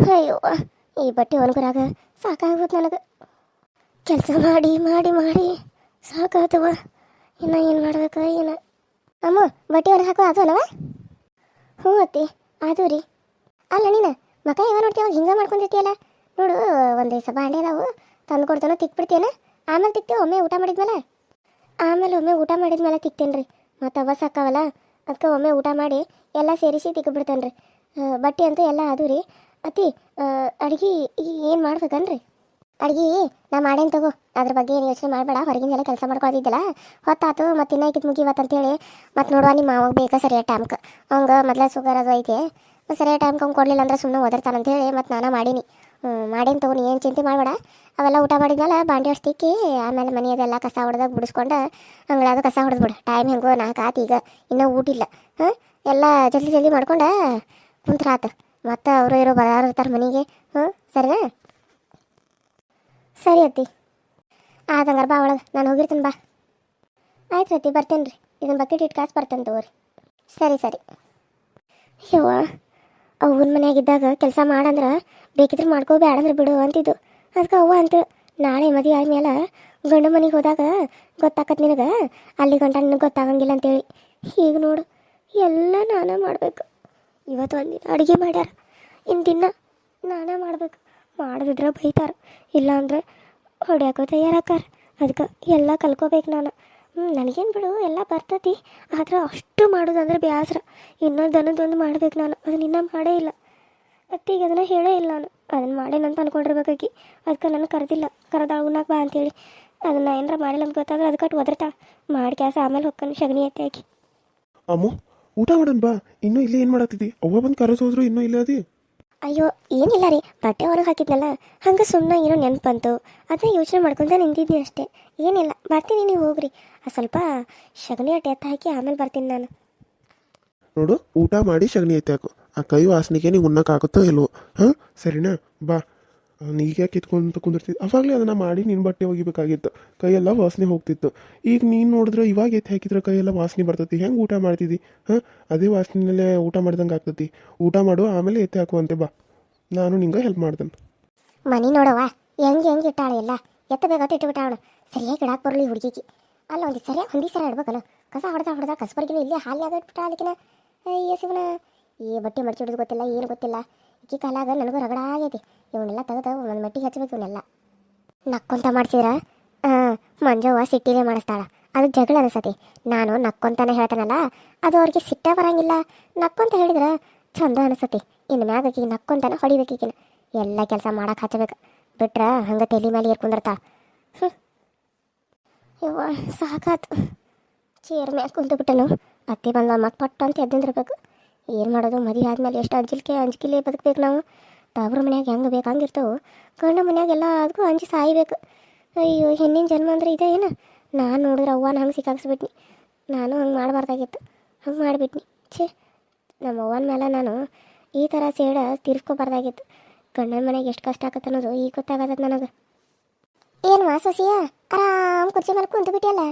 ಅಯ್ಯೋ, ಈ ಬಟ್ಟೆ ಒಣಗುರಾಗ ಸಾಕಾಗ್ಬೋದು ನನಗೆ. ಕೆಲಸ ಮಾಡಿ ಮಾಡಿ ಮಾಡಿ ಸಾಕಾಗ್ತವ. ಇನ್ನು ಏನು ಮಾಡ್ಬೇಕು ಏನು? ಅಮ್ಮ, ಬಟ್ಟೆ ಒಳಗೆ ಹಾಕೋ ಅದು ಅಲ್ಲವ? ಹ್ಞೂ ಅತ್ತಿ, ಅದು ರೀ. ಅಲ್ಲ ನೀನು ಮಕ ಯಾವ ನೋಡ್ತೀಯ ಹಿಂಗೆ ಮಾಡ್ಕೊಂಡಿರ್ತೀಯಲ್ಲ ನೋಡು. ಒಂದು ದಿವಸ ಬಾಂಡೆ ಅದಾವು ತಂದು ಕೊಡ್ತಾನೋ ತಿಕ್ಬಿಡ್ತೀಯನ. ಆಮೇಲೆ ತಿಕ್ತೀವಿ ಒಮ್ಮೆ ಊಟ ಮಾಡಿದ್ಮೇಲೆ. ಒಮ್ಮೆ ಊಟ ಮಾಡಿದ್ಮೇಲೆ ತಿಕ್ತೇನೆ ರೀ. ಮತ್ತು ಅವ ಸಾಕಾವಲ್ಲ, ಅದಕ್ಕೆ ಒಮ್ಮೆ ಊಟ ಮಾಡಿ ಎಲ್ಲ ಸೇರಿಸಿ ತಿಕ್ಬಿಡ್ತೇನೆ ರೀ. ಬಟ್ಟೆ ಅಂತೂ ಎಲ್ಲ ಅದು ರೀ. ಅತ್ತಿ, ಅಡ್ಗೆ ಏನು ಮಾಡ್ಬೇಕನ್ರಿ? ಅಡ್ಗೆ ನಾ ಮಾಡೇನು ತಗೋ, ಅದ್ರ ಬಗ್ಗೆ ಏನು ಯೋಚನೆ ಮಾಡಬೇಡ. ಹೊರಗಿಂದೆಲ್ಲ ಕೆಲಸ ಮಾಡ್ಕೊಳ್ತಿದ್ದಲ್ಲ, ಹೊತ್ತಾತು. ಮತ್ತು ಇನ್ನ ಐಕಿತ್ ಮುಗಿವತ್ತಂತೇಳಿ ಮತ್ತು ನೋಡುವ ನಿಮ್ಮ ಮಾವಾಗ ಬೇಕಾ ಸರಿಯಾದ ಟೈಮ್ಗೆ. ಅವಂಗೆ ಮೊದಲೇ ಶುಗರ್ ಅದು ಐತೆ. ಮತ್ತು ಸರಿಯಾದ ಟೈಮ್ಗೆ ಅವ್ನು ಕೊಡಲಿಲ್ಲ ಅಂದ್ರೆ ಸುಮ್ಮನೆ ಒದರ್ತಾನಂತೇಳಿ ಮತ್ತು ನಾನು ಮಾಡೀನಿ. ಮಾಡೇನು ತಗೋ, ನೀ ಏನು ಚಿಂತೆ ಮಾಡಬೇಡ. ಅವೆಲ್ಲ ಊಟ ಮಾಡಿದ್ಮೇಲೆ ಬಾಂಡೆ ಅಷ್ಟು ತಿಕ್ಕಿ ಆಮೇಲೆ ಮನೆಯದೆಲ್ಲ ಕಸ ಹೊಡೆದಾಗ ಬಿಡಿಸ್ಕೊಂಡು ಅಂಗಳಾದ ಕಸ ಹೊಡೆದ್ಬಿಡು. ಟೈಮ್ ಹೆಂಗೋ 4 ಆತು ಈಗ, ಇನ್ನೂ ಊಟಿಲ್ಲ. ಎಲ್ಲ ಜಲ್ದಿ ಜಲ್ದಿ ಮಾಡ್ಕೊಂಡು ಕುಂತ್ರಾತು. ಮತ್ತು ಅವರು ಇರೋ ಬರೋರ್ತಾರೆ ಮನೆಗೆ. ಸರಿನಾ? ಸರಿ ಅತ್ತಿ, ಆದಂಗಾರ ಬಾ ಒಳಗೆ, ನಾನು ಹೋಗಿರ್ತೀನಿ ಬಾ. ಆಯ್ತು ಅತ್ತಿ, ಬರ್ತೇನೆ ರೀ. ಇದನ್ನು ಬಕೆಟ್ ಇಟ್ಟು ಕಾಸು ಬರ್ತೇನೆ ತಗೋರಿ. ಸರಿ ಸರಿ. ಯವ್ವ, ಅವ್ವನ ಮನೆಯಾಗಿದ್ದಾಗ ಕೆಲಸ ಮಾಡಂದ್ರೆ ಬೇಕಿದ್ರೆ ಮಾಡ್ಕೋಬೇಡಂದ್ರೆ ಬಿಡು ಅಂತಿದ್ದು. ಅದಕ್ಕೆ ಅವ್ವ ಅಂತ ನಾಳೆ ಮದುವೆ ಆದ್ಮೇಲೆ ಗಂಡು ಮನೆಗೆ ಹೋದಾಗ ಗೊತ್ತಾಕತ್ ನಿನಗೆ, ಅಲ್ಲಿ ಗಂಟ ನಿನಗೆ ಗೊತ್ತಾಗಂಗಿಲ್ಲ ಅಂತೇಳಿ. ಈಗ ನೋಡು, ಎಲ್ಲ ನಾನೇ ಮಾಡಬೇಕು. ಇವತ್ತು ಒಂದಿನ ಅಡುಗೆ ಮಾಡ್ಯಾರ, ಇನ್ನು ದಿನ ನಾನೇ ಮಾಡಬೇಕು. ಮಾಡಿದ್ರೆ ಬೈತಾರೆ, ಇಲ್ಲಾಂದ್ರೆ ಹೊಡ್ಯಾಕೋ ತಯಾರಾಕಾರ. ಅದಕ್ಕೆ ಎಲ್ಲ ಕಲ್ಕೋಬೇಕು ನಾನು. ನನಗೇನು ಬಿಡು, ಎಲ್ಲ ಬರ್ತೈತಿ. ಆದ್ರೆ ಅಷ್ಟು ಮಾಡೋದಂದ್ರೆ ಬೇಸರ. ಇನ್ನೊಂದು ದನದೊಂದು ಮಾಡ್ಬೇಕು ನಾನು. ಅದನ್ನ ಇನ್ನೂ ಮಾಡೇ ಇಲ್ಲ. ಅತ್ತಿಗೆ ಅದನ್ನು ಹೇಳೇ ಇಲ್ಲ ನಾನು. ಅದನ್ನು ಮಾಡೇನಂತ ಅಂದ್ಕೊಂಡಿರ್ಬೇಕಾಕಿ. ಅದಕ್ಕೆ ನಾನು ಕರೆದಿಲ್ಲ. ಕರೆದಾಳು ಉಣ್ಣಾಕ ಬಾ ಅಂತೇಳಿ. ಅದನ್ನು ಏನಾರ ಮಾಡಿಲ್ಲ ಅಂತ ಗೊತ್ತಾದ್ರೆ ಅದಕ್ಕೆ ಒದರ್ತಾ ಮಾಡಿ ಕ್ಯಾಸ ಆಮೇಲೆ ಹೊಕ್ಕನು ಶಗಣಿ ಎತ್ತಿ ಹಾಕಿ. ಅಮ್ಮು, ಊಟ ಮಾಡೋಣ ಬಾ. ಇನ್ನೂ ಇಲ್ಲೇ ಏನು ಮಾಡತ್ತಿದ್ದಿ? ಅವ್ವ ಬಂದು ಕರೆಸೋದ್ರು ಇನ್ನೂ ಇಲ್ಲ ಅದಿ? ಅಯ್ಯೋ, ಏನಿಲ್ಲ ರೀ, ಬಟ್ಟೆ ಹೊರಗೆ ಹಾಕಿದ್ನಲ್ಲ, ಹಂಗೆ ಸುಮ್ಮನೆ ಏನೋ ನೆನಪು ಬಂತು. ಅದನ್ನ ಯೋಚನೆ ಮಾಡ್ಕೊತ ನಿಂತಿದ್ನಿ ಅಷ್ಟೇ. ಏನಿಲ್ಲ, ಬರ್ತೀನಿ, ನೀವು ಹೋಗ್ರಿ. ಸ್ವಲ್ಪ ಶಗಣಿ ಅಟ್ಟೆ ಎತ್ತ ಹಾಕಿ ಆಮೇಲೆ ಬರ್ತೀನಿ ನಾನು. ನೋಡು, ಊಟ ಮಾಡಿ ಶಗಣಿ ಎತ್ತಿ ಹಾಕು. ಆ ಕೈ ವಾಸನೆಗೆ ನೀವು ಉಣ್ಣಕ್ಕಾಗುತ್ತೋ ಇಲ್ವೋ? ಸರಿನಾ? ಬಾ. ನೀಗ ಕಿತ್ಕೊಂತ ಕುಂದಿರ್ತಿದ್ದು ಅವಾಗಲೇ ಅದನ್ನು ಮಾಡಿ ನಿನ್ನ ಬಟ್ಟೆ ಒಗಿಬೇಕಾಗಿತ್ತು. ಕೈಯೆಲ್ಲ ವಾಸನೆ ಹೋಗ್ತಿತ್ತು. ಈಗ ನೀನು ನೋಡಿದ್ರೆ ಇವಾಗ ಎತ್ತಿ ಹಾಕಿದ್ರೆ ಕೈಯೆಲ್ಲ ವಾಸನೆ ಬರ್ತೈತಿ. ಹೆಂಗೆ ಊಟ ಮಾಡ್ತಿದ್ದಿ? ಅದೇ ವಾಸನೆಯಲ್ಲೇ ಊಟ ಮಾಡ್ದಂಗೆ ಆಗ್ತೈತಿ. ಊಟ ಮಾಡು, ಆಮೇಲೆ ಎತ್ತಿ ಹಾಕುವಂತೆ ಬಾ. ನಾನು ನಿಂಗೆ ಹೆಲ್ಪ್ ಮಾಡ್ತೇನೆ. ಮನೆ ನೋಡವ್ವ, ಹೆಂಗೆ ಇಟ್ಟಾಳೆ ಎಲ್ಲ. ಎತ್ತಬೇಕಂತ ಇಟ್ಟುಬಿಟ್ಟಾವಳು. ಸರಿಯಾಗಿ ಇಡಾಕ್ ಬರಲಿ ಹುಡುಗಿಗೆ. ಅಲ್ಲ ಒಂದಿ ಸರ ಇಡ್ಬೇಕಲ್ಲ. ಕಸ ಹೊಡೆದ ಕಸಬರ್ಗಿನ ಇಲ್ಲೇ ಹಾಲು ಯಾವ್ದು ಇಟ್ಬಿಟ್ಟ ಅದಕ್ಕಿನ. ಅಯ್ಯ ಶಿವನ, ಈ ಬಟ್ಟೆ ಮಡಚಿ ಹಿಡಿದು ಗೊತ್ತಿಲ್ಲ, ಏನು ಗೊತ್ತಿಲ್ಲ. ಈಕಿ ಕಾಲಾಗ ನನಗೂ ರಗಡ ಆಗೈತಿ. ಇವನ್ನೆಲ್ಲ ತೆಗೆದು ಒಂದು ಮಟ್ಟಿಗೆ ಹಚ್ಬೇಕು. ಇವನ್ನೆಲ್ಲ ನಕ್ಕೊಂತ ಮಾಡ್ಸಿದ್ರ ಮಂಜವ್ವ ಸಿಟ್ಟಿನೇ ಮಾಡಿಸ್ತಾಳ. ಅದು ಜಗಳ ಅನಿಸತಿ. ನಾನು ನಕ್ಕೊಂತಾನೆ ಹೇಳ್ತಾನಲ್ಲ, ಅದು ಅವ್ರಿಗೆ ಸಿಟ್ಟ ಬರಂಗಿಲ್ಲ. ನಕ್ಕೊಂತ ಹೇಳಿದ್ರೆ ಚಂದ ಅನಿಸತಿ. ಇನ್ನು ಮ್ಯಾಗ ಆಕಿಗೆ ನಕ್ಕೊಂತಾನೆ ಹೊಡಿಬೇಕೀಗಿನ. ಎಲ್ಲ ಕೆಲಸ ಮಾಡಕ್ಕೆ ಹಚ್ಚಬೇಕು. ಬಿಟ್ರೆ ಹಂಗೆ ತಲೆ ಮೇಲೆ ಏರ್ಕೊಂಡಿರ್ತಾಳ. ಯವ್ವ, ಸಾಕಾತು. ಚೇರ್ ಮ್ಯಾಗ ಕುಂತು ಬಿಟ್ಟನು. ಅತ್ತೆ ಬಂದ ಮತ್ತೆ ಪಟ್ಟು ಅಂತ ಎದ್ದಿರ್ಬೇಕು. ಏನು ಮಾಡೋದು? ಮದುವೆ ಆದ್ಮೇಲೆ ಎಷ್ಟು ಅಂಜಿಕೆಲೆ ಬದುಕಬೇಕು ನಾವು. ತವ್ರ ಮನ್ಯಾಗ ಹೆಂಗೆ ಬೇಕು ಹಂಗಿರ್ತವೆ. ಗಂಡು ಮನ್ಯಾಗೆಲ್ಲ ಅದಕ್ಕೂ ಅಂಜಿ ಸಾಯ್ಬೇಕು. ಅಯ್ಯೋ, ಹೆಣ್ಣಿನ ಜನ್ಮ ಅಂದ್ರೆ ಇದೆ ಏನು? ನಾನು ನೋಡಿದ್ರೆ ಅವ್ವನ ಹಂಗೆ ಸಿಕ್ಕಾಕ್ಸ್ಬಿಟ್ನಿ. ನಾನು ಹಂಗೆ ಮಾಡಬಾರ್ದಾಗಿತ್ತು. ಹಂಗೆ ಮಾಡಿಬಿಟ್ನಿ. ನಮ್ಮ ಅವ್ವನ ಮೇಲೆ ನಾನು ಈ ಥರ ಸೇಡ ತೀರ್ಸ್ಕೊಬಾರ್ದಾಗಿತ್ತು. ಗಂಡನ ಮನೆಗೆ ಎಷ್ಟು ಕಷ್ಟ ಆಗತ್ತೆ ಅನ್ನೋದು ಈಗ ಗೊತ್ತಾಗತ್ತೆ ನನಗೆ. ಏನು ಸೊಸಿಯ, ಆರಾಮ್ ಕುರ್ಚಿ ಮೇಲೆ ಕುಂತು ಬಿಟ್ಟಿಯಲ್ಲ.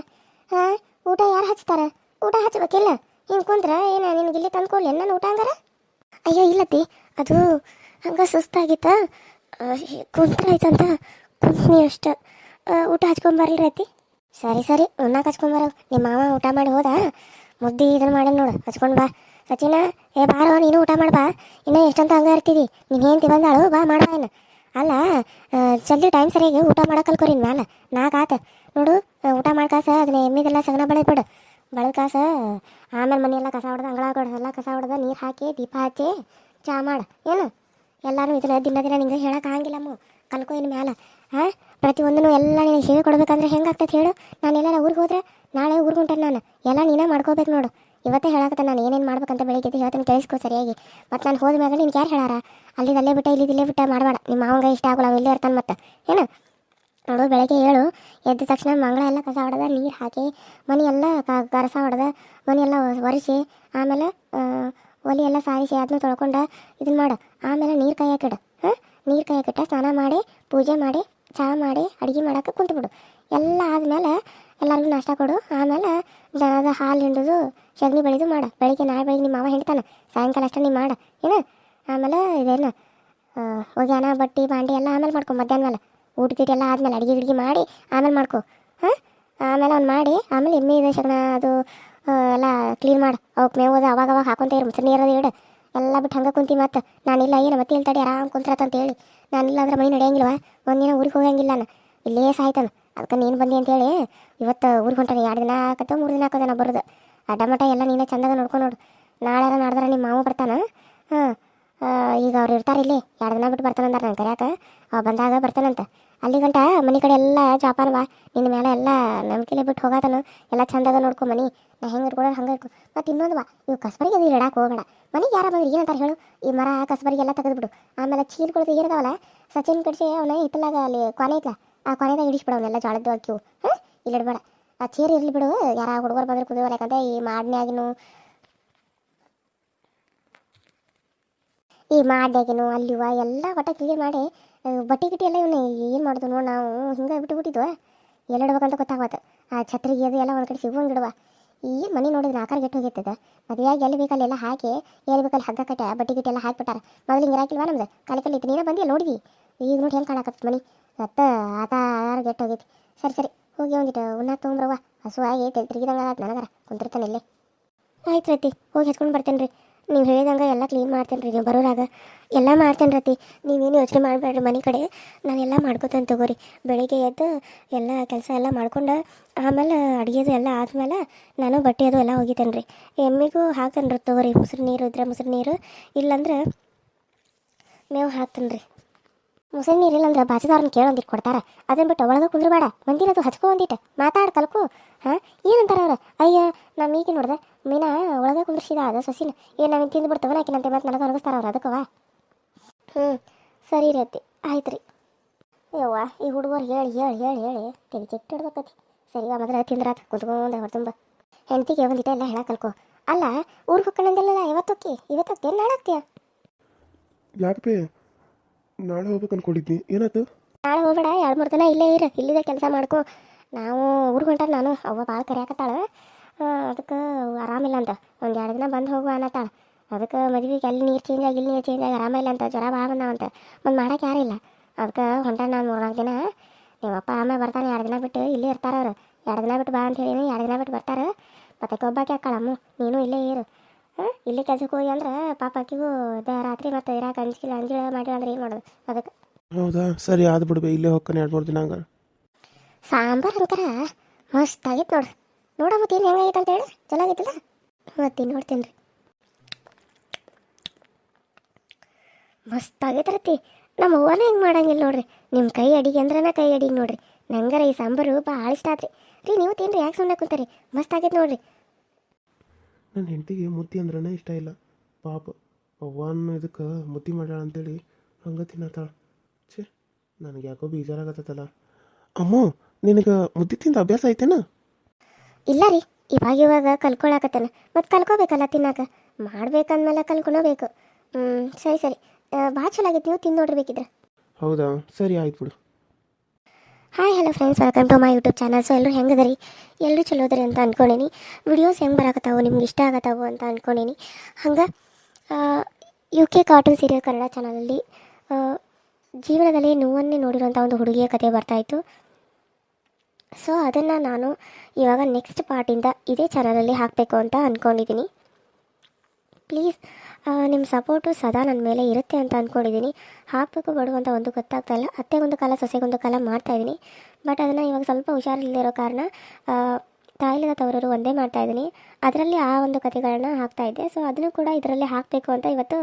ಊಟ ಯಾರು ಹಚ್ತಾರೆ? ಊಟ ಹಚ್ಬೇಕಿಲ್ಲ. ಹಿಂಗೆ ಕುಂದ್ರೆ ಏನು ನಿನಗೆ ಇಲ್ಲಿ ತಂದು ಕೊಡ್ಲಿ ನಾನು ಊಟ ಹಂಗಾರ? ಅಯ್ಯೋ ಇಲ್ಲತ್ತಿ, ಅದು ಹಂಗೆ ಸುಸ್ತಾಗಿತ್ತ, ಕುಂತ್ರಾಯ್ತಂತ ಕುಂತ್ನಿ ಅಷ್ಟು. ಊಟ ಹಚ್ಕೊಂಬರ್ಲಿ ಅತ್ತಿ. ಸರಿ ಉಣ್ಣಾಕ ಹಚ್ಕೊಂಬರ. ನಿಮ್ಮ ಮಾವ ಊಟ ಮಾಡಿ ಹೋದ, ಮುದ್ದೆ ಇದನ್ನು ಮಾಡಿ ನೋಡು, ಹಚ್ಕೊಂಡು ಬಾ. ಸಚಿನ, ಬಾರೋ ನೀನು ಊಟ ಮಾಡ್ಬಾ. ಇನ್ನೂ ಎಷ್ಟಂತ ಹಂಗೆ ಇರ್ತಿದ್ದಿ. ನೀನು ಏನು ಬಂದಾಳು ಬಾ ಮಾಡ್ಬಾ. ಏನು ಅಲ್ಲ, ಜಲ್ದಿ ಟೈಮ್ ಸರಿಯಾಗಿ ಊಟ ಮಾಡೋಕೆ ಕಲ್ಕೊರಿ. ಮ್ಯಾಲೆ 4 ಆತು ನೋಡು. ಊಟ ಮಾಡ್ಕಾಸ ಅದನ್ನ ಎಮ್ಮಿದೆಲ್ಲ ಸಗಣ ಬೆಳೆದ್ಬಿಡು. ಬೆಳೆದ ಕಾಸ ಆಮೇಲೆ ಮನೆಯೆಲ್ಲ ಕಸ ಹೊಡೆದು ಅಂಗಳ ಕಸ ಹೊಡೆದ ನೀರು ಹಾಕಿ ದೀಪ ಹಚ್ಚಿ ಚಾ ಮಾಡು. ಏನು ಎಲ್ಲರೂ ಇದನ್ನ ದಿನ ನಿಂಗೆ ಹೇಳೋಕ್ಕಾಗಿಲ್ಲಮ್ಮ. ಕಲ್ಕೊ ಇನ್ನು ಮ್ಯಾಲೆ. ಪ್ರತಿಯೊಂದನ್ನು ಎಲ್ಲ ನೀನು ಹೇಳ್ಕೊಡ್ಬೇಕಂದ್ರೆ ಹೆಂಗಾಗ್ತೈತೆ ಹೇಳು? ನಾನು ಎಲ್ಲಾರ ಊರಿಗೆ ಹೋದ್ರೆ ನಾಳೆ ಊರಿಗೆ ಹೊಂಟೇನೆ ನಾನು. ಎಲ್ಲ ನೀನೇ ಮಾಡ್ಕೋಬೇಕು ನೋಡು. ಇವತ್ತೇ ಹೇಳಾಕತ್ತೆ ನಾನು ಏನೇನು ಮಾಡ್ಬೇಕಂತ. ಬೆಳಿಗ್ಗೆ ಹೇಳ್ತೀನಿ, ಕೇಳಿಸ್ಕೊ ಸರಿಯಾಗಿ. ಮತ್ತು ನಾನು ಹೋದ ಮ್ಯಾಗ ನಿನ್ಗೆ ಯಾರು ಹೇಳಾರ? ಅಲ್ಲಿದಲ್ಲೇ ಬಿಟ್ಟ ಇಲ್ಲಿದಲ್ಲೇ ಬಿಟ್ಟ ಮಾಡಬೇಡ. ನಿಮ್ಮ ಮಾವಂಗೆ ಇಷ್ಟ ಆಗೋಲ್ಲ, ಅವ ಇಲ್ಲೇ ಇರ್ತಾನೆ. ಮತ್ತು ಏನು ನೋಡು, ಬೆಳಗ್ಗೆ ಹೇಳು, ಎದ್ದ ತಕ್ಷಣ ಮಂಗಳ ಎಲ್ಲ ಕಸ ಹೊಡೆದ ನೀರು ಹಾಕಿ ಮನೆ ಎಲ್ಲ ಕಸ ಹೊಡೆದ ಮನೆಯೆಲ್ಲ ಒರೆಸಿ ಆಮೇಲೆ ಒಲೆ ಎಲ್ಲ ಸಾರಿಸಿ ಅದನ್ನ ತೊಳ್ಕೊಂಡು ಇದನ್ನು ಮಾಡು. ಆಮೇಲೆ ನೀರು ಕಾಯಕ್ಕಿಡು. ನೀರು ಕಾಯಕ್ಕಿಟ್ಟ ಸ್ನಾನ ಮಾಡಿ ಪೂಜೆ ಮಾಡಿ ಚಹಾ ಮಾಡಿ ಅಡುಗೆ ಮಾಡೋಕೆ ಕುಂತ್ಬಿಡು. ಎಲ್ಲ ಆದಮೇಲೆ ಎಲ್ಲರಿಗೂ ನಾಷ್ಟ ಕೊಡು. ಆಮೇಲೆ ದನದ ಹಾಲು ಹಿಂಡೋದು ಸಗಣಿ ಬೆಳೆದು ಮಾಡು. ಬೆಳಿಗ್ಗೆ ನಾಳೆ ಬೆಳಿಗ್ಗೆ ನಿಮ್ಮ ಮಾವ ಹಿಂಡ್ತಾನೆ, ಸಾಯಂಕಾಲ ಅಷ್ಟೇ ನೀವು ಮಾಡು. ಏನು ಆಮೇಲೆ ಇದೇನು ಒಗ್ಯಾನ ಬಟ್ಟೆ ಬಾಂಡೆ ಎಲ್ಲ ಆಮೇಲೆ ಮಾಡ್ಕೊ ಮಧ್ಯಾಹ್ನ ಮೇಲೆ ಊಟ ಗೀಟ ಎಲ್ಲ ಆದಮೇಲೆ ಅಡುಗೆ ಗಿಡ್ಗೆ ಮಾಡಿ ಆಮೇಲೆ ಮಾಡ್ಕೊ ಹಾಂ. ಆಮೇಲೆ ಅವ್ನು ಮಾಡಿ ಆಮೇಲೆ ಎಮ್ಮೆ ಇದೆ ಶಗಣ ಅದು ಎಲ್ಲ ಕ್ಲೀನ್ ಮಾಡಿ ಅವಕ್ಕೆ ಮೇವು ಅದು ಅವಾಗ ಹಾಕೊಂತ ಇರು ಮೊಸರು ನೀರದು ಇಡು ಎಲ್ಲ ಬಿಟ್ಟು ಹಂಗೆ ಕುಂತಿ ಮತ್ತು ನಾನಿಲ್ಲ ಏನು ಮತ್ತೆ ಇಲ್ಲಿ ತಡಿ ಆರಾಮ್ ಕುಂತ್ರಾತ ಅಂತ ಹೇಳಿ ನಾನಿಲ್ಲ ಅಂದ್ರೆ ಮನೆ ನಡೆಯಂಗಿಲ್ವ ಒಂದಿನ ಊರಿಗೆ ಹೋಗಂಗಿಲ್ಲ ನಾನು ಇಲ್ಲೇ ಸಾಯ್ತಾನ. ಅದಕ್ಕೆ ನೀನು ಬಂದಿ ಅಂತೇಳಿ ಇವತ್ತು ಊರಿಗೆ ಹೊಂಟಾನೆ 2 ದಿನ ಆಕತ್ತ 3 ದಿನ ಆಕತ್ತ ನಾ ಬರೋದು ಅಡ್ಡಮಟ ಎಲ್ಲ ನೀನೇ ಚಂದಾಗ ನೋಡ್ಕೊಂಡು ನೋಡು. ನಾಳೆ ನಾಡ್ದಾರ ನಿಮ್ಮ ಮಾವು ಬರ್ತಾನೆ. ಹಾಂ ಈಗ ಅವ್ರು ಇರ್ತಾರೆ ಇಲ್ಲಿ 2 ದಿನ ಬಿಟ್ಟು ಬರ್ತಾನಂದಾರ ನಾನು ಕರ್ಯಾಕ ಬಂದಾಗ ಬರ್ತಾನಂತ. ಅಲ್ಲಿ ಗಂಟ ಮನೆ ಕಡೆ ಎಲ್ಲ ಜಾಪಾನ ಬಾ ನಿನ್ನ ಮೇಲೆ ಎಲ್ಲ ನಂಬಿಕೆಲೆ ಬಿಟ್ಟು ಹೋಗಾತನು ಎಲ್ಲ ಚಂದಾಗ ನೋಡ್ಕೊ ಮನೆ ನಾ ಹೆಂಗೆ ಇಟ್ಕೊಳ್ಳೋದು ಹಂಗೆ ಇಟ್ಕೊ. ಮತ್ತು ಇನ್ನೊಂದು ಬಾ ಇವು ಕಸ್ಬರಿಗೆ ಅದು ಇಡಾಕೆ ಹೋಗಬೇಡ ಮನೆಗೆ ಯಾರ ಬಂದ್ರೆ ಏನಂತಾರೆ ಹೇಳು ಈ ಮರ ಕಸ್ಬರಿಗೆ ಎಲ್ಲ ತೆಗೆದುಬಿಡು. ಆಮೇಲೆ ಚೀಲ್ಕೊಳ್ದು ಏನಿದಾವಲ್ಲ ಸಚಿನ್ ಕಡಿಸಿ ಅವನ ಹಿತ್ತಲಾಗ ಅಲ್ಲಿ ಕೊನೆ ಐತ್ಲ ಆ ಕೊನೆದಾಗ ಇಡಿಸ್ಬಿಡು ಅವನ್ನೆಲ್ಲ ಜೋಳದ್ದು ಅಕ್ಕಿವು. ಹಾಂ ಇಲ್ಲಿ ಇಡಬೇಡ ಆ ಚೇರು ಇರಲಿ ಬಿಡು ಯಾರ ಹುಡುಗರು ಬಂದ್ರೆ ಕುದಿಯೋಲ್ಲ ಯಾಕಂದ್ರೆ ಈ ಮಾಡ್ನ್ಯಾಗಿನೂ ಅಲ್ಲಿವ ಎಲ್ಲ ಒಟ್ಟ ಕ್ಲಿಯರ್ ಮಾಡಿ ಬಟ್ಟೆ ಗಿಟ್ಟಿ ಎಲ್ಲ ಇವನ್ನ ಏನು ಮಾಡೋದು ನೋಡಿ ನಾವು ಹಿಂಗೆ ಬಿಟ್ಟುಬಿಟ್ಟಿದ್ವ ಎಲ್ಲ ಇಡ್ಬೇಕಂತ ಗೊತ್ತಾಗತ್ತೆ. ಆ ಛತ್ರಿಗೆ ಅದು ಎಲ್ಲ ಒಂದು ಕಡೆ ಸಿಗುವಂಗಿಡುವ ಏನು ಮನೆ ನೋಡಿದ್ರೆ ಆಕಾರ ಗೆಟ್ಟು ಹೋಗಿರ್ತದೆ. ಮದುವೆಯಾಗಿ ಎಲ್ಲಿ ಬೇಕಲ್ಲಿ ಎಲ್ಲ ಹಾಕಿ ಎಲ್ಲಿ ಬೇಕಲ್ಲಿ ಹಗ್ಗ ಕಟ್ಟೆ ಬಟ್ಟೆ ಗಿಟ್ಟಿ ಎಲ್ಲ ಹಾಕಿಬಿಟ್ಟಾರ. ಮೊದಲು ಹಿಂಗೆ ಹಾಕಿಲ್ವಾ ನಮ್ದು ಕಾಲಿ ಇತ್ತು ನೀನೇ ಬಂದಿ ನೋಡಿದಿ ಈಗ ನೋಡಿ ಹೆಂಗೆ ಕಾಣಕತ್ತ ಮನೆ ಮತ್ತೆ ಆತ ಯಾರು ಗೆಟ್ಟು ಹೋಗೈತಿ. ಸರಿ ಹೋಗಿ ಒಂದಿಟ್ಟು ಉಣ್ಣಾಕ ತೊಗೊಂಬ್ರವ್ವ ಹಸು ಆಗಿ ತಿರುಗಿದಂಗೆ ಆಯ್ತು ನನಗರ ಕುಂತಿರ್ತಾನೆ ಇಲ್ಲೇ. ಆಯ್ತು ರತಿ ಹೋಗಿ ಹಚ್ಕೊಂಡು ಬರ್ತೇನೆ ರೀ. ನೀವು ಹೇಳಿದಂಗೆ ಎಲ್ಲ ಕ್ಲೀನ್ ಮಾಡ್ತೇನೆ ರೀ ನೀವು ಬರೋರಾಗ ಎಲ್ಲ ಮಾಡ್ತೇನೆ ರತಿ. ನೀವೇನು ಯೋಚನೆ ಮಾಡಬೇಡ್ರಿ ಮನೆ ಕಡೆ ನಾನೆಲ್ಲ ಮಾಡ್ಕೊತೇನೆ ತಗೋರಿ. ಬೆಳಿಗ್ಗೆ ಎದ್ದು ಎಲ್ಲ ಕೆಲಸ ಎಲ್ಲ ಮಾಡ್ಕೊಂಡು ಆಮೇಲೆ ಅಡುಗೆದು ಎಲ್ಲ ಆದಮೇಲೆ ನಾನು ಬಟ್ಟೆ ಅದು ಎಲ್ಲ ಒಗಿತೇನೆ ರೀ. ಎಮ್ಮಿಗೂ ಹಾಕ್ತೇನೆ ರೀ ತಗೋರಿ ಮೊಸರು ನೀರು ಇದ್ರೆ ಮೊಸರು ನೀರು ಇಲ್ಲಾಂದ್ರೆ ಮೇವು ಹಾಕ್ತೇನೆ ರೀ. ಮೊಸರು ನೀರು ಇಲ್ಲಂದ್ರೆ ಬಾಜುದಾರನ್ನ ಕೇಳೊಂದಿಟ್ಟು ಕೊಡ್ತಾರೆ ಅದನ್ನ ಬಿಟ್ಟು ಒಳಗೆ ಕುಂದ್ರಬೇಡ ಮಂದಿನದು ಹಚ್ಕೊ ಒಂದಿಟ್ಟು ಮಾತಾಡಿ ಕಲ್ಕು. ಹಾಂ ಏನಂತಾರೆ ಅವ್ರು ಅಯ್ಯ ನಮ್ಮ ಈಗ ನೋಡ್ದೆ ಮೀನಾ ಒಳಗೆ ಕುಂದ್ರಿಸಿದ ಅದು ಸೊಸಿನ ಏನು ನಾವು ತಿಂದು ಬಿಡ್ತವನ ಆಕಿನಂತೆ ಮತ್ತೆ ನನಗೆ ಅನಗಿಸ್ತಾರ ಅವ್ರು ಅದಕ್ಕವ. ಸರಿ ರೀ ಆಯ್ತು ರೀ. ಯವ್ವ ಈ ಹುಡುಗರು ಹೇಳಿ ಹೇಳಿ ಹೇಳಿ ಹೇಳಿ ತೆಗಿ ಚೆಟ್ಟು ಹಿಡ್ದಕ್ಕತಿ. ಸರಿ ಮೊದಲು ತಿಂದ್ರಾತ ಕುತ್ಕೊಂಡ್ರೆ ಹೊರ ತುಂಬ ಹೆಂಡತಿಗೆ ಒಂದಿಟ ಎಲ್ಲ ಹೇಳಕ್ಕೆ ಕಲ್ಕೊ. ಅಲ್ಲ ಊರಿಗೆ ಹೋಗ್ಕೊಂಡಂದೆಲ್ಲ ಇವತ್ತೋಕ್ಕೇನು ನಾಳೆ ಆಗ್ತೀಯ? ಯಾಕೆ ನಾಳೆ ಹೋಗ್ಬೇಕು ಅನ್ಕೊಂಡಿದ್ನಿ ಏನಾಯ್ತು? ನಾಳೆ ಹೋಗ್ಬೇಡ 2-3 ದಿನ ಇಲ್ಲೇ ಇಲ್ಲಿದೆ ಕೆಲಸ ಮಾಡ್ಕೊ. ನಾವು ಊರಿಗೆ ಹೊಂಟಾರ ನಾನು ಅವ್ವ ಭಾಳ ಕರಿಯಾಕತ್ತಾಳ ಅದಕ್ಕೆ ಆರಾಮಿಲ್ಲ ಅಂತ 1-2 ದಿನ ಬಂದು ಹೋಗುವ ಅನ್ನತ್ತಾಳ. ಅದಕ್ಕೆ ಮದುವೆಗೆ ಅಲ್ಲಿ ನೀರು ಚೇಂಜ್ ಆಗಿ ಇಲ್ಲಿ ನೀರು ಚೇಂಜ್ ಆಗಿ ಆರಾಮಿಲ್ಲ ಅಂತ ಜ್ವರ ಭಾಳ ಬಂದಾವಂತ ಒಂದು ಮಾಡೋಕೆ ಯಾರಿಲ್ಲ. ಅದಕ್ಕೆ ಹೊಂಟಾನ ನಾನು 3-4 ದಿನ. ನಿಮ್ಮಪ್ಪ ಆಮೇಲೆ ಬರ್ತಾನೆ 2 ದಿನ ಬಿಟ್ಟು ಇಲ್ಲೇ ಇರ್ತಾರೆ ಅವ್ರು. 2 ದಿನ ಬಿಟ್ಟು ಬಾ ಅಂತ ಹೇಳಿನಿ 2 ದಿನ ಬಿಟ್ಟು ಬರ್ತಾರೆ. ಮತ್ತೆ ಒಬ್ಬಾಕಿ ಅಕ್ಕಳಮ್ಮ ನೀನು ಇಲ್ಲೇ ಇರು. ಇಲ್ಲೇ ಕೆಲ್ಸಕ್ಕೆ ಹೋಗಿ ಅಂದ್ರೆ ಪಾಪ ಆಕಿಗೂ ರಾತ್ರಿ ಮತ್ತು ಇರಾಕೆ ಅಂಜಿಲ್ಲ ಮಾಡಿಲ್ಲ ಅಂದ್ರೆ ಏನು ಮಾಡೋದು ಅದಕ್ಕೆ. ಹೌದಾ ಸರಿ ಆದ್ ಬಿಡ್ಬೇ ಇಲ್ಲೇ ಹೋಗ್ತಾನೆ 2-3 ದಿನ ಹಂಗಾರೆ. ಸಾಂಬಾರು ಅಂತಾರ ಮಸ್ತ್ ಆಗೈತೆ ನೋಡ ಮತ್ತೆ ಏನು ಹೆಂಗಾಗೈತೆ ಅಂತ ಹೇಳಿ ಚೆನ್ನಾಗೈತಿಲ್ಲ ಮತ್ತೆ ನೋಡ್ತೇನೆ ರೀ. ಮಸ್ತ್ ಆಗೈತೆ ರತಿ ನಮ್ಮ ಅವ್ವನೇ ಹೆಂಗೆ ಮಾಡಂಗಿಲ್ಲ ನೋಡ್ರಿ. ನಿಮ್ಮ ಕೈ ಅಡಿಗೆ ಅಂದ್ರೆ ಕೈ ಅಡಿಗೆ ನೋಡ್ರಿ. ನಂಗಾರ ಈ ಸಾಂಬಾರು ಭಾಳ ಇಷ್ಟ ಆತ್ರಿ ರೀ. ನೀವು ತಿನ್ರಿ ಯಾಕೆ ಸುಮ್ಮನೆ ಕುಂತಾರಿ ಮಸ್ತ್ ಆಗೈತೆ ನೋಡ್ರಿ. ನನ್ನ ಹೆಂಡತಿಗೆ ಮುದ್ದೆ ಅಂದ್ರೇ ಇಷ್ಟ ಇಲ್ಲ ಪಾಪ ಅವ್ವನ ಇದಕ್ಕೆ ಮುದ್ದೆ ಮಾಡ್ಯಾಳ ಅಂತೇಳಿ ಹಂಗೆ ತಿನ್ನತ್ತಾಳ. ಛೇ ನನಗೆ ಯಾಕೋ ಬೇಜಾರಾಗತ್ತಲ್ಲ. ಅಮ್ಮ ನಿನಗೆ ಮುದ್ದೆ ತಿಂದ ಅಭ್ಯಾಸ ಐತೇನ? ಇಲ್ಲ ರೀ ಇವಾಗ ಕಲ್ಕೊಳಕತ್ತಾನ ಮತ್ತು ಕಲ್ಕೋಬೇಕಲ್ಲ ತಿನ್ನಾಕ ಮಾಡ್ಬೇಕಂದ್ಮೇಲೆ ಕಲ್ಕೊಳಬೇಕು. ಸರಿ ಭಾಳ ಚಲೋ ಆಗೈತೆ ನೀವು ತಿಂದು ನೋಡ್ರಿ ಬೇಕಿದ್ರೆ. ಹೌದಾ ಸರಿ ಆಯ್ತು ಬಿಡು. Hi hello friends welcome to my YouTube channel. So ಎಲ್ಲರೂ ಹೆಂಗದರಿ ಎಲ್ಲರೂ ಚಲೋ ಅದ್ರಿ ಅಂತ ಅಂದ್ಕೊಂಡೇನಿ. ವಿಡಿಯೋಸ್ ಹೆಂಗೆ ಬರಾಕತ್ತಾವು ನಿಮ್ಗೆ ಇಷ್ಟ ಆಗತ್ತಾವು ಅಂತ ಅಂದ್ಕೊಂಡೇನಿ. ಹಂಗೆ UK ಕಾರ್ಟೂನ್ ಸೀರಿಯಲ್ ಕನ್ನಡ ಚಾನಲಲ್ಲಿ ಜೀವನದಲ್ಲಿ ನೋವನ್ನೇ ನೋಡಿರೋಂಥ ಒಂದು ಹುಡುಗಿಯ ಕತೆ ಬರ್ತಾಯಿತ್ತು. ಸೊ ಅದನ್ನು ನಾನು ಇವಾಗ ನೆಕ್ಸ್ಟ್ ಪಾರ್ಟಿಂದ ಇದೇ ಚಾನಲಲ್ಲಿ ಹಾಕಬೇಕು ಅಂತ ಅಂದ್ಕೊಂಡಿದ್ದೀನಿ. ಪ್ಲೀಸ್ ನಿಮ್ಮ ಸಪೋರ್ಟು ಸದಾ ನನ್ನ ಮೇಲೆ ಇರುತ್ತೆ ಅಂತ ಅಂದ್ಕೊಂಡಿದ್ದೀನಿ. ಹಾಕಬೇಕು ಬಿಡುವಂಥ ಒಂದು ಗೊತ್ತಾಗ್ತಾಯಿಲ್ಲ. ಅತ್ತೆಗೊಂದು ಕಾಲ ಸೊಸೆಗೊಂದು ಕಾಲ ಮಾಡ್ತಾಯಿದ್ದೀನಿ. ಬಟ್ ಅದನ್ನು ಇವಾಗ ಸ್ವಲ್ಪ ಹುಷಾರಿಲ್ಲದಿರೋ ಕಾರಣ ತಾಯಿಲ್ಲದ ತವರೂರು ಒಂದೇ ಮಾಡ್ತಾಯಿದ್ದೀನಿ. ಅದರಲ್ಲಿ ಆ ಒಂದು ಕಥೆಗಳನ್ನ ಹಾಕ್ತಾಯಿದ್ದೆ. ಸೊ ಅದನ್ನು ಕೂಡ ಇದರಲ್ಲಿ ಹಾಕಬೇಕು ಅಂತ ಇವತ್ತು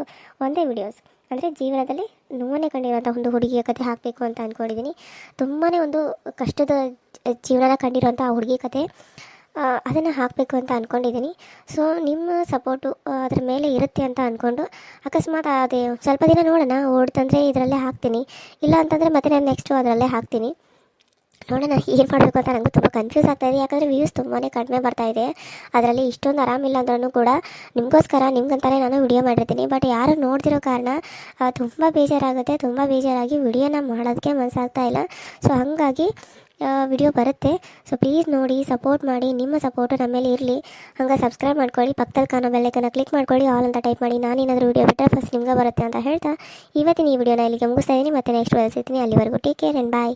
ಒಂದೇ ವಿಡಿಯೋಸ್ ಅಂದರೆ ಜೀವನದಲ್ಲಿ ನೋವನ್ನೇ ಕಂಡಿರುವಂಥ ಒಂದು ಹುಡುಗಿಯ ಕತೆ ಹಾಕಬೇಕು ಅಂತ ಅಂದ್ಕೊಂಡಿದ್ದೀನಿ. ತುಂಬಾ ಒಂದು ಕಷ್ಟದ ಜೀವನ ಕಂಡಿರೋಂಥ ಆ ಹುಡುಗಿ ಕತೆ ಅದನ್ನು ಹಾಕಬೇಕು ಅಂತ ಅಂದ್ಕೊಂಡಿದ್ದೀನಿ. ಸೊ ನಿಮ್ಮ ಸಪೋರ್ಟು ಅದ್ರ ಮೇಲೆ ಇರುತ್ತೆ ಅಂತ ಅಂದ್ಕೊಂಡು ಅಕಸ್ಮಾತ್ ಅದೇ ಸ್ವಲ್ಪ ದಿನ ನೋಡೋಣ ಓಡ್ತಂದರೆ ಇದರಲ್ಲೇ ಹಾಕ್ತೀನಿ, ಇಲ್ಲ ಅಂತಂದರೆ ಮತ್ತೆ ನಾನು ನೆಕ್ಸ್ಟು ಅದರಲ್ಲೇ ಹಾಕ್ತೀನಿ. ನೋಡೋಣ ಏನು ಮಾಡಬೇಕು ಅಂತ ನನಗೂ ತುಂಬ ಕನ್ಫ್ಯೂಸ್ ಆಗ್ತಾಯಿದೆ. ಯಾಕಂದರೆ ವ್ಯೂಸ್ ತುಂಬಾ ಕಡಿಮೆ ಬರ್ತಾಯಿದೆ. ಅದರಲ್ಲಿ ಇಷ್ಟೊಂದು ಆರಾಮಿಲ್ಲ ಅಂದ್ರೂ ಕೂಡ ನಿಮಗೋಸ್ಕರ ನಿಮ್ಗಂತಾನೆ ನಾನು ವಿಡಿಯೋ ಮಾಡಿರ್ತೀನಿ. ಬಟ್ ಯಾರು ನೋಡ್ತಿರೋ ಕಾರಣ ತುಂಬ ಬೇಜಾರಾಗುತ್ತೆ. ತುಂಬ ಬೇಜಾರಾಗಿ ವಿಡಿಯೋನ ಮಾಡೋದಕ್ಕೆ ಮನಸ್ಸಾಗ್ತಾಯಿಲ್ಲ. ಸೊ ಹಾಗಾಗಿ ವಿಡಿಯೋ ಬರುತ್ತೆ. ಸೊ ಪ್ಲೀಸ್ ನೋಡಿ ಸಪೋರ್ಟ್ ಮಾಡಿ. ನಿಮ್ಮ ಸಪೋರ್ಟು ನಮ್ಮ ಮೇಲೆ ಇರಲಿ. ಹಂಗೆ ಸಬ್ಸ್ಕ್ರೈಬ್ ಮಾಡ್ಕೊಳ್ಳಿ, ಪಕ್ಕದಲ್ಲಿ ಕಾಣೋ ಬೆಲ್ಲೈಕನ್ನ ಕ್ಲಿಕ್ ಮಾಡ್ಕೊಳ್ಳಿ, ಆಲ್ ಅಂತ ಟೈಪ್ ಮಾಡಿ. ನಾನೇನಾದರೂ ವಿಡಿಯೋ ಬಿಟ್ಟರೆ ಫಸ್ಟ್ ನಿಮ್ಗೆ ಬರುತ್ತೆ ಅಂತ ಹೇಳ್ತಾ ಇವತ್ತಿನ ಈ ವಿಡಿಯೋನ ಇಲ್ಲಿಗೆ ಮುಗಿಸ್ತಾ ಇದ್ದೀನಿ. ಮತ್ತೆ ನೆಕ್ಸ್ಟ್ ಸಿಗ್ತೀನಿ. ಅಲ್ಲಿವರೆಗೂ ಟೇಕ್ ಕೇರ್ ಆ್ಯಂಡ್ ಬಾಯ್.